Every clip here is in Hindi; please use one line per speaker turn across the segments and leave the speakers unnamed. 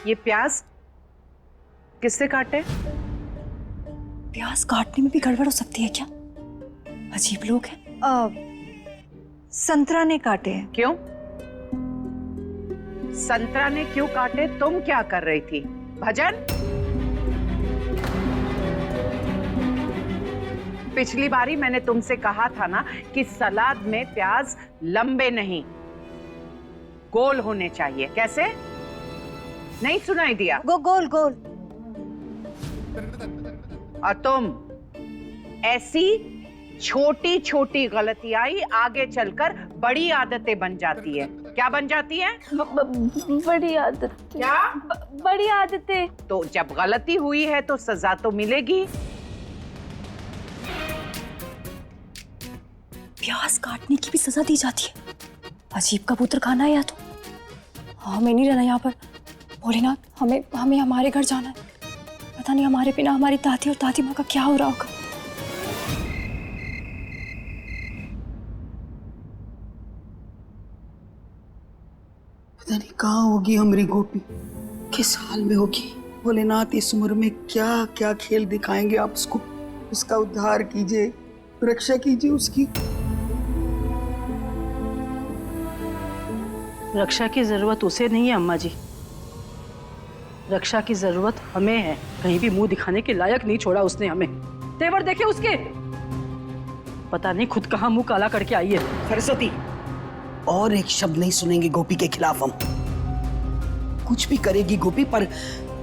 ये प्याज किससे काटे?
प्याज काटने में भी गड़बड़ हो सकती है क्या? अजीब लोग हैं। संतरा ने काटे हैं।
क्यों? संतरा ने क्यों काटे? तुम क्या कर रही थी? भजन, पिछली बारी मैंने तुमसे कहा था ना कि सलाद में प्याज लंबे नहीं गोल होने चाहिए। कैसे? नहीं सुनाई दिया?
गोल गोल।
और तुम ऐसी छोटी छोटी गलतियां ही आगे चलकर बड़ी आदतें बन जाती है। क्या बन जाती है?
बड़ी आदत।
क्या?
बड़ी आदतें।
तो जब गलती हुई है तो सजा तो मिलेगी।
प्याज काटने की भी सजा दी जाती है। अजीब कबूतर खाना है या तो। हमें नहीं रहना यहाँ पर। भोलेनाथ, हमें हमारे घर जाना है। पता नहीं हमारे बिना हमारी दादी और दादी माँ का क्या हो रहा होगा।
पता नहीं कहाँ होगी हमारी गोपी, किस हाल में होगी। भोलेनाथ, इस उम्र में क्या क्या खेल दिखाएंगे आप उसको। उसका उद्धार कीजिए, रक्षा कीजिए उसकी।
रक्षा की जरूरत उसे नहीं है अम्मा जी, रक्षा की जरूरत हमें है। कहीं भी मुंह दिखाने के लायक नहीं छोड़ा उसने हमें। तेवर देखे उसके, पता नहीं खुद कहाँ मुंह काला करके आई है।
सरस्वती, और एक शब्द नहीं सुनेंगे गोपी के खिलाफ हम। कुछ भी करेगी गोपी, पर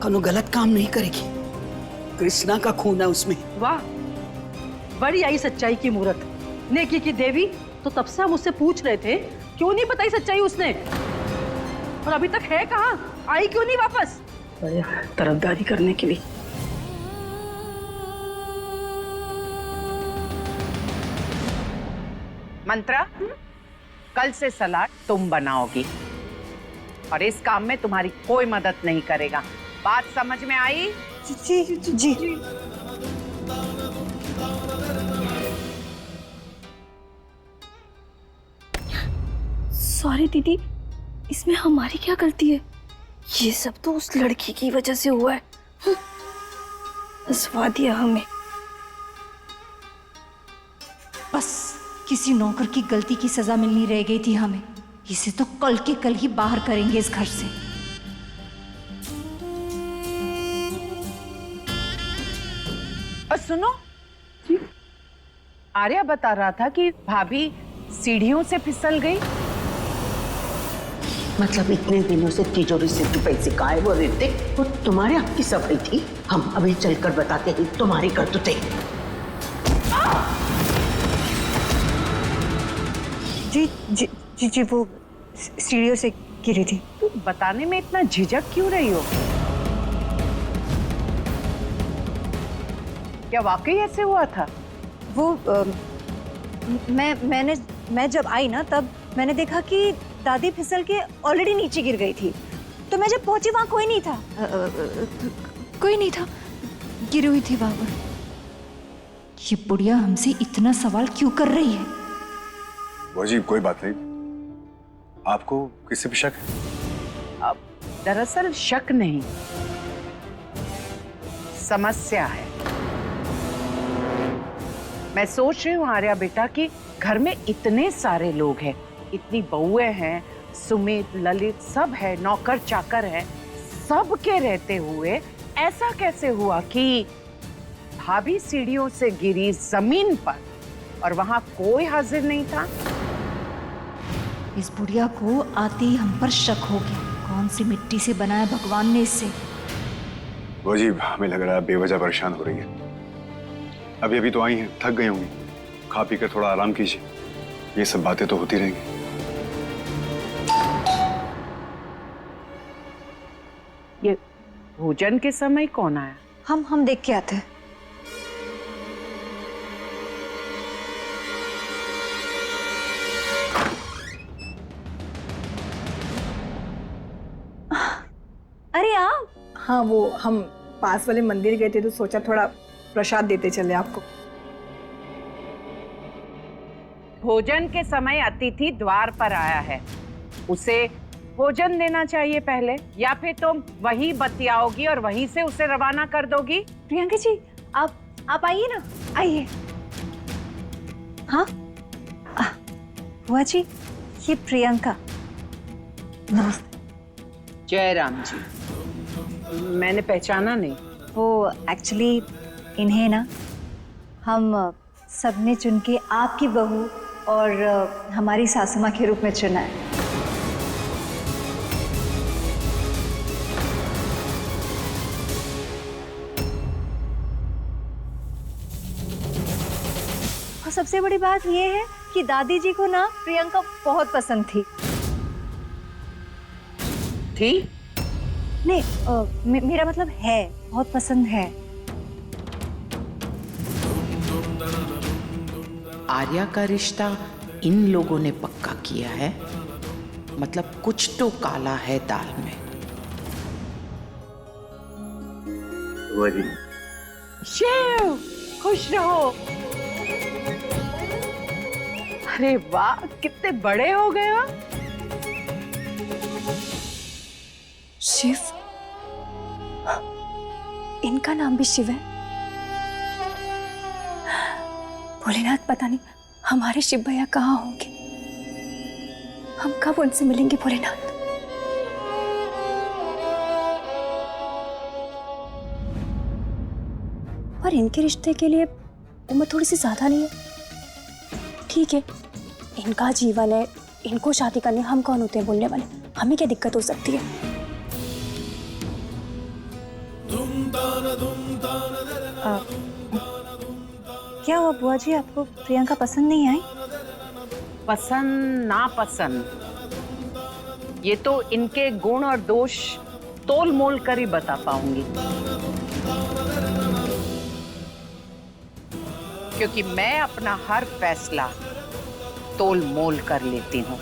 कनो गलत काम नहीं करेगी। कृष्णा का खून है उसमें।
वाह, बड़ी आई सच्चाई की मूरत, नेकी की देवी। तो तब से हम उससे पूछ रहे थे क्यों नहीं बताई सच्चाई उसने, और अभी तक है कहाँ? आई क्यों नहीं वापस? बड़े तरफदारी करने के लिए।
मंत्रा, कल से सलाद तुम बनाओगी और इस काम में तुम्हारी कोई मदद नहीं करेगा। बात समझ में आई?
जी जी जी। सॉरी दीदी, इसमें हमारी क्या गलती है? ये सब तो उस लड़की की वजह से हुआ है। हंसवा दिया हमें।
बस किसी नौकर की गलती की सजा मिलनी रह गई थी हमें। इसे तो कल के कल ही बाहर करेंगे इस घर से।
और सुनो, आर्या बता रहा था कि भाभी सीढ़ियों से फिसल गई।
मतलब इतने दिनों से तिजोरी से तू पैसे कहाँ वो ऋतिक? वो तुम्हारे हाथ की सफाई थी। हम अभी चलकर बताते हैं तुम्हारी करतूतें।
जी जी जी जी, वो सीढ़ियों से गिरी थी।
तू बताने में इतना झिझक क्यों रही हो? क्या वाकई ऐसे हुआ था?
वो मैं जब आई ना, तब मैंने देखा कि दादी फिसल के ऑलरेडी नीचे गिर गई थी। तो मैं जब पहुंची वहां कोई नहीं था।
कोई नहीं था, गिरी हुई थी वहां पर। ये बुढ़िया हमसे इतना सवाल क्यों कर रही है?
वजीब, कोई बात नहीं। आपको किसी पे शक है?
अब दरअसल शक नहीं, समस्या है। मैं सोच रही हूँ आर्या बेटा कि घर में इतने सारे लोग हैं, इतनी बहुएं हैं, सुमित, ललित सब है, नौकर चाकर है, सब के रहते हुए ऐसा कैसे हुआ कि भाभी सीढ़ियों से गिरी जमीन पर और वहां कोई हाजिर नहीं था?
इस बुढ़िया को आते ही हम पर शक हो गया। कौन सी मिट्टी से बनाया भगवान ने इसे?
वजीब, हमें लग रहा है बेवजह परेशान हो रही है। अभी अभी तो आई हैं, थक गई होंगी। खा पी कर थोड़ा आराम कीजिए, ये सब बातें तो होती रहेंगी।
ये भोजन के समय कौन आया?
हम देख के आते हैं। अरे आप?
हाँ, वो हम पास वाले मंदिर गए थे तो सोचा थोड़ा प्रसाद देते चले आपको।
भोजन के समय अतिथि द्वार पर आया है, उसे भोजन देना चाहिए पहले, या फिर तुम वहीं बतियाओगी और वहीं से उसे रवाना कर दोगी?
प्रियंका जी, आप आइए ना, आइए। हाँ बुआ जी, ये प्रियंका। नमस्ते।
जयराम जी, मैंने पहचाना नहीं।
वो एक्चुअली इन्हें ना हम सबने चुन के आपकी बहू और हमारी सासू माँ के रूप में चुना है। और सबसे बड़ी बात ये है कि दादी जी को ना प्रियंका बहुत पसंद थी। नहीं, मेरा मतलब है, बहुत पसंद है।
आर्या का रिश्ता इन लोगों ने पक्का किया है, मतलब कुछ तो काला है दाल में।
शिव, खुश रहो। अरे वाह, कितने बड़े हो गए हो।
शिव? इनका नाम भी शिव है? भोलेनाथ, पता नहीं हमारे शिव भैया कहाँ होंगे, हम कब उनसे मिलेंगे भोलेनाथ। पर इनके रिश्ते के लिए उम्र थोड़ी सी ज्यादा नहीं है? ठीक है, इनका जीवन है, इनको शादी करनी, हम कौन होते हैं बोलने वाले, हमें क्या दिक्कत हो सकती है। क्या हुआ बुआ जी, आपको प्रियंका पसंद नहीं आई?
पसंद ना पसंद, ये तो इनके गुण और दोष तोल मोल कर ही बता पाऊंगी, क्योंकि मैं अपना हर फैसला तोल मोल कर लेती हूँ।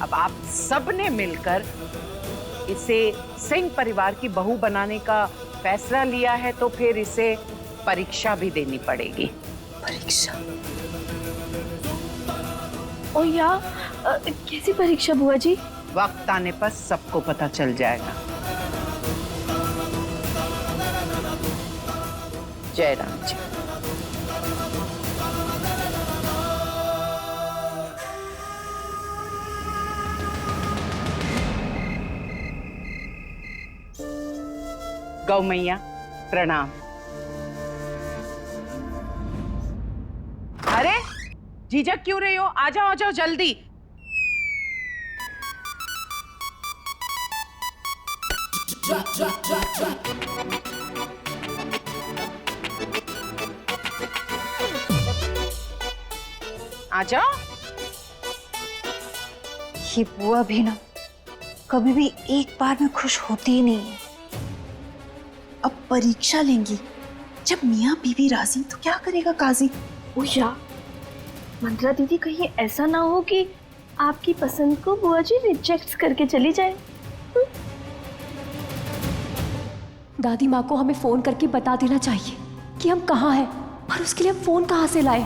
अब आप सबने मिलकर इसे सिंह परिवार की बहू बनाने का फैसला लिया है, तो फिर इसे परीक्षा भी देनी पड़ेगी।
परीक्षा?
ओ या कैसी परीक्षा बुआ जी?
वक्त आने पर सबको पता चल जाएगा। जयराम जी। गौ मैया प्रणाम। अरे झिझक क्यों रही हो? आ जाओ जल्दी। आ जाओ।
ये बुआ भी ना कभी भी एक बार में खुश होती ही नहीं है।
अब परीक्षा लेंगी, जब मियाँ बीवी राजी तो क्या करेगा काजी? ओ या मंत्रा दीदी, कहीं ऐसा ना हो कि आपकी पसंद को बुआ जी रिजेक्ट करके चली जाए।
दादी माँ को हमें फोन करके बता देना चाहिए कि हम कहाँ हैं, पर उसके लिए हम फोन कहाँ से लाए?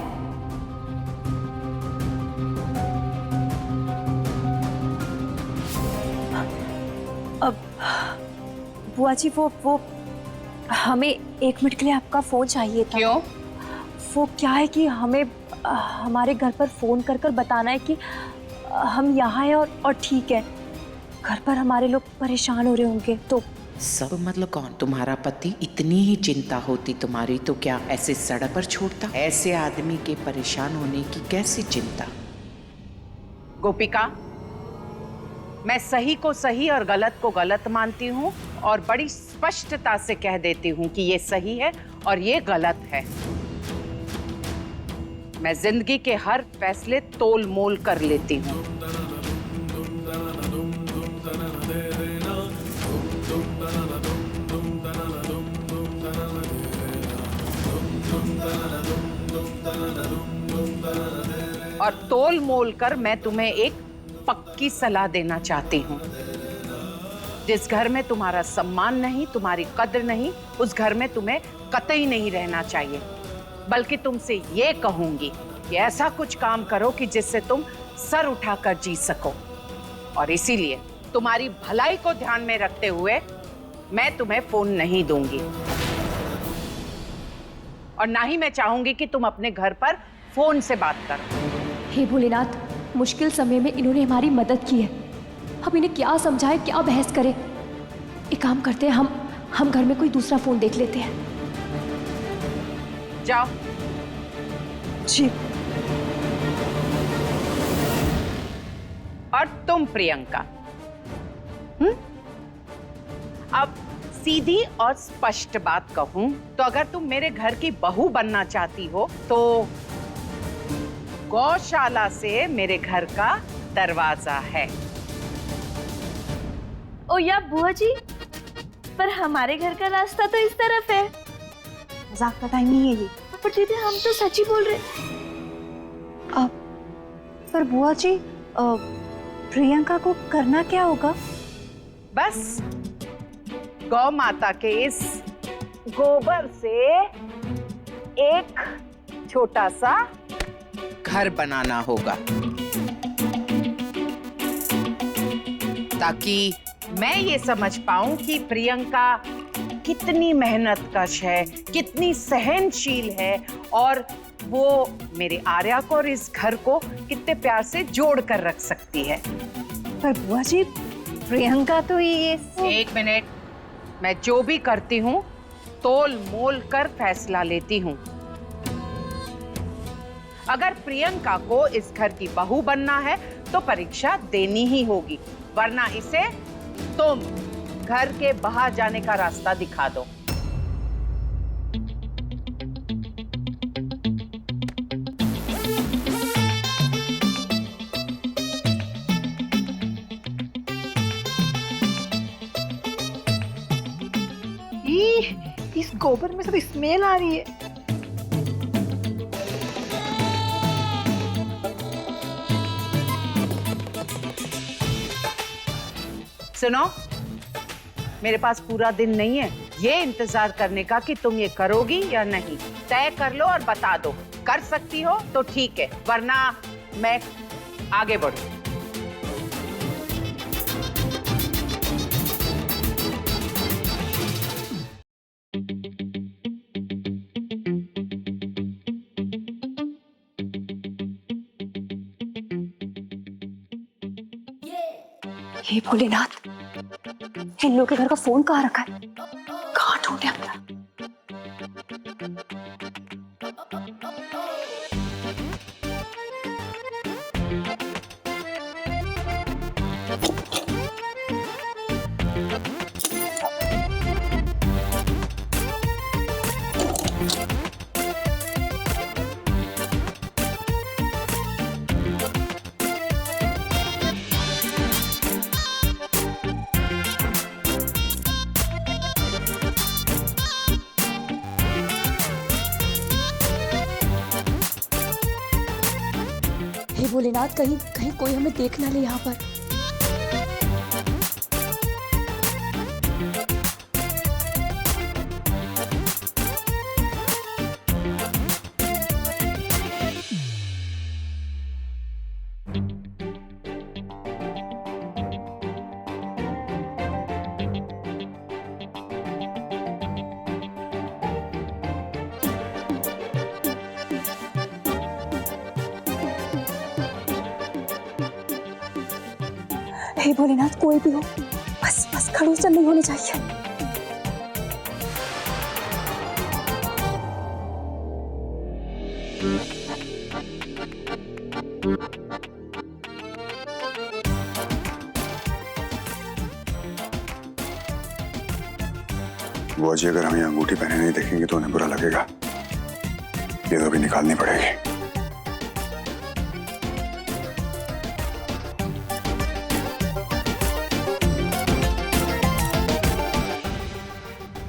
अब बुआ जी, वो हमें 1 मिनट के लिए आपका फोन चाहिए था।
क्यों?
वो क्या है कि हमें हमारे घर पर फोन कर कर बताना है कि हम यहाँ हैं और ठीक है। घर पर हमारे लोग परेशान हो रहे होंगे तो।
सब मतलब कौन? तुम्हारा पति? इतनी ही चिंता होती तुम्हारी तो क्या ऐसे सड़क पर छोड़ता? ऐसे आदमी के परेशान होने की कैसी चिंता?
गोपिका, मैं सही को सही और गलत को गलत मानती हूँ और बड़ी स्पष्टता से कह देती हूँ कि ये सही है और ये गलत है। मैं जिंदगी के हर फैसले तोल मोल कर लेती हूँ। और तोल मोल कर मैं तुम्हें एक पक्की सलाह देना चाहती हूँ। जिस घर में तुम्हारा सम्मान नहीं, तुम्हारी कद्र नहीं, उस घर में तुम्हें कतई नहीं रहना चाहिए। बल्कि तुमसे ये कहूंगी कि ऐसा कुछ काम करो कि जिससे तुम सर उठाकर जी सको। और इसीलिए तुम्हारी भलाई को ध्यान में रखते हुए मैं तुम्हें फोन नहीं दूंगी, और ना ही मैं चाहूंगी कि तुम अपने घर पर फोन से बात करो।
हे भोलेनाथ, मुश्किल समय में इन्होंने हमारी मदद की है। हम इन्हें क्या समझाएं, क्या बहस करें। एक काम करते हैं, हम घर में कोई दूसरा फोन देख लेते हैं।
जाओ।
जी।
और तुम प्रियंका, अब सीधी और स्पष्ट बात कहूं तो अगर तुम मेरे घर की बहू बनना चाहती हो तो गौशाला से मेरे घर का दरवाजा है।
ओ या बुआ जी, पर हमारे घर का रास्ता तो इस तरफ है।
मजाक का टाइम नहीं है ये।
पर दीदी हम तो सच ही बोल रहे।
पर बुआ जी, प्रियंका को करना क्या होगा?
बस गौ माता के इस गोबर से एक छोटा सा
घर बनाना होगा
ताकि मैं ये समझ पाऊं कि प्रियंका कितनी मेहनतकश है, कितनी सहनशील है, और वो मेरे आर्या को और इस घर को कितने प्यार से जोड़ कर रख सकती है।
पर बुआ जी, प्रियंका तो ये
एक मिनट, मैं जो भी करती हूँ तोल मोल कर फैसला लेती हूँ। अगर प्रियंका को इस घर की बहू बनना है तो परीक्षा देनी ही होगी, वरना इसे तुम घर के बाहर जाने का रास्ता दिखा दो।
इस गोबर में सब स्मेल आ रही है।
सुनो, मेरे पास पूरा दिन नहीं है ये इंतजार करने का कि तुम ये करोगी या नहीं। तय कर लो और बता दो। कर सकती हो तो ठीक है, वरना मैं आगे बढ़ूं।
हे भोलेनाथ, इन लोगों के घर का फोन कहाँ रखा है? कहाँ ढूंढे अपना? हे भोलेनाथ, कहीं कहीं कोई हमें देख ना ले यहाँ पर। हे भोलेनाथ, कोई भी हो, बस बस खड़ूस नहीं होनी चाहिए।
बुआ जी, अगर हमें अंगूठी पहने नहीं देखेंगे तो उन्हें बुरा लगेगा। ये तो अभी निकालनी पड़ेगी।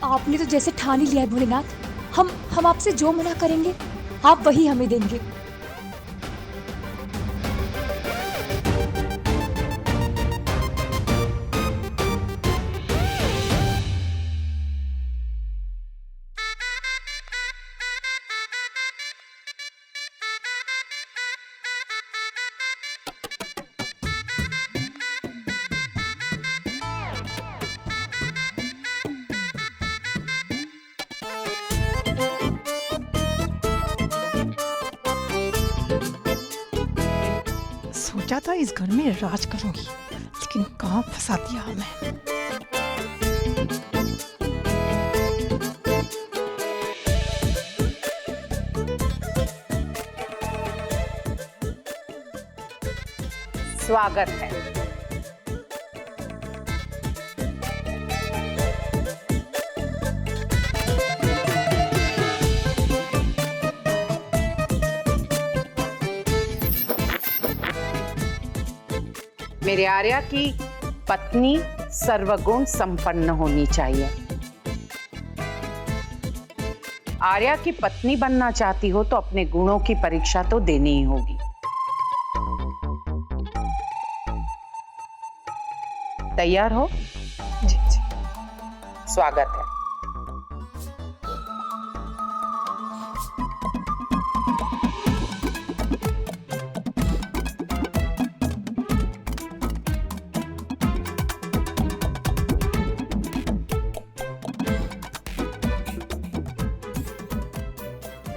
आपने तो जैसे ठान ही लिया है भोलेनाथ, हम आपसे जो मना करेंगे आप वही हमें देंगे।
सोचा था इस घर में राज करूंगी, लेकिन कहाँ फंसा दिया हमें।
स्वागत है। मेरे आर्या की पत्नी सर्वगुण संपन्न होनी चाहिए। आर्या की पत्नी बनना चाहती हो तो अपने गुणों की परीक्षा तो देनी ही होगी। तैयार हो?
जी जी।
स्वागत है।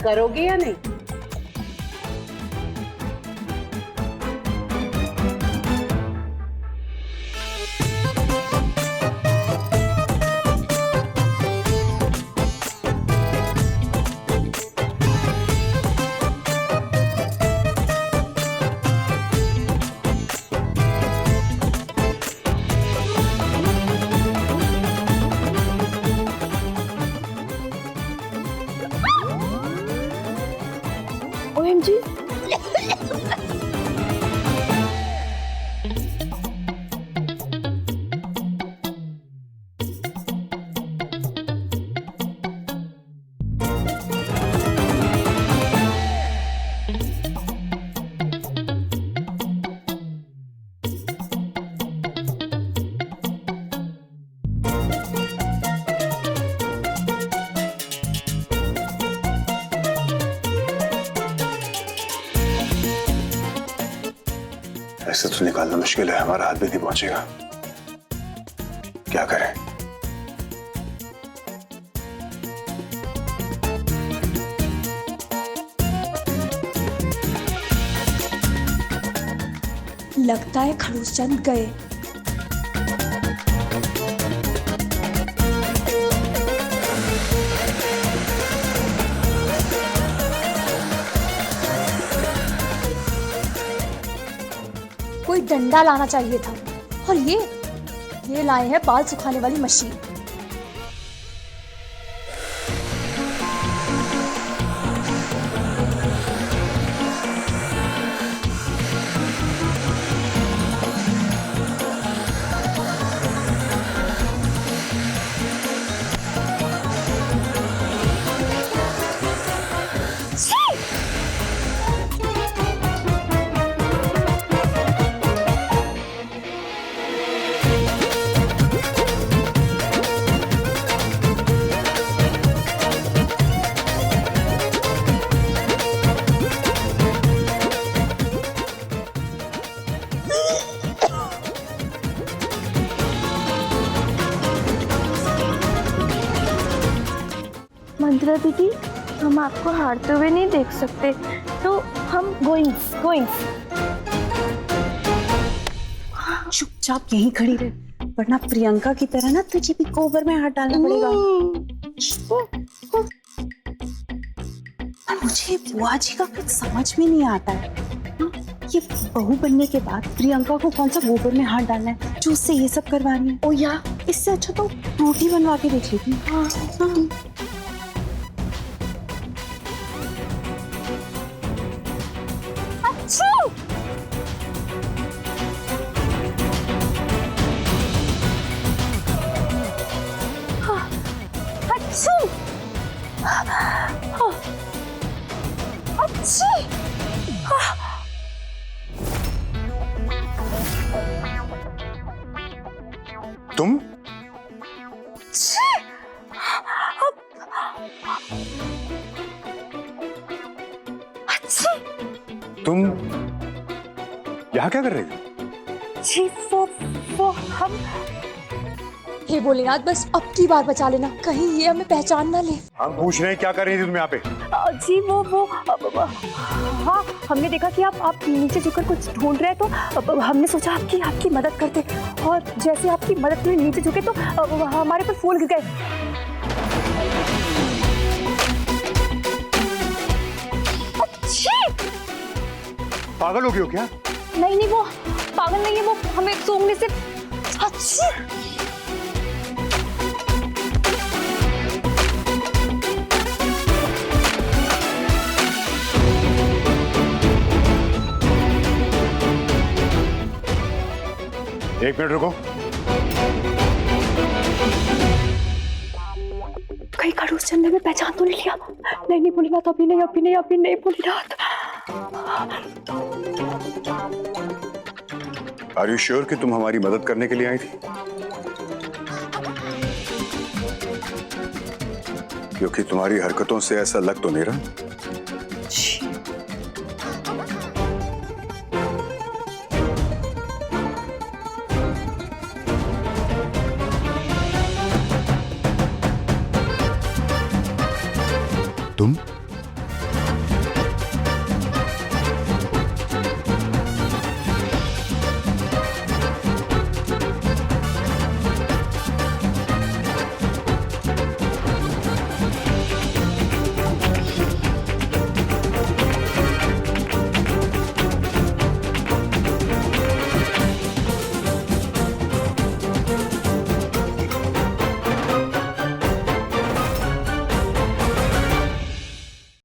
करोगे या नहीं?
OMG,
ऐसे तो निकालना मुश्किल है, हमारा हाथ भी नहीं पहुंचेगा। क्या करें?
लगता है खड़ूस चंद गए। कोई डंडा लाना चाहिए था, और ये लाए हैं बाल सुखाने वाली मशीन।
मंत्रा दीदी, हम आपको हारते हुए नहीं देख सकते, तो हम गोइंग्स।
चुपचाप यहीं खड़ी रहे, वरना प्रियंका की तरह ना तुझे भी कोबर में हाथ डालना पड़ेगा। पर मुझे बुआ जी का कुछ समझ में नहीं आता है। ये बहू बनने के बाद प्रियंका को कौन सा गोबर में हाथ डालना है जो उससे ये सब करवानी है? ओ या इससे अच्छा तो रोटी बनवा के देख लेती हूँ। हाँ।
तुम? तुम यहाँ क्या कर रही हो?
जी वो हम। हे भोलेनाथ, बस अब की बार बचा लेना, कहीं ये हमें पहचान ना ले।
हम पूछ रहे हैं क्या कर रही थी तुम यहाँ पे?
जी वो हाँ, हमने देखा कि आप नीचे झुककर कुछ ढूंढ रहे हैं, तो हमने सोचा आपकी मदद करते, और जैसे आपकी मदद के लिए नीचे झुके तो हमारे पर फूल गिर गए।
पागल हो गई हो क्या?
नहीं, वो पागल नहीं है, वो हमें सूंघने से अच्छी।
एक मिनट रुको।
कहीं खड़ूस चंदे में पहचान तो नहीं लिया? नहीं भोलेनाथ, अभी नहीं भोलेनाथ।
आर यू श्योर कि तुम हमारी मदद करने के लिए आई थी? क्योंकि तुम्हारी हरकतों से ऐसा लग तो नहीं रहा। तुम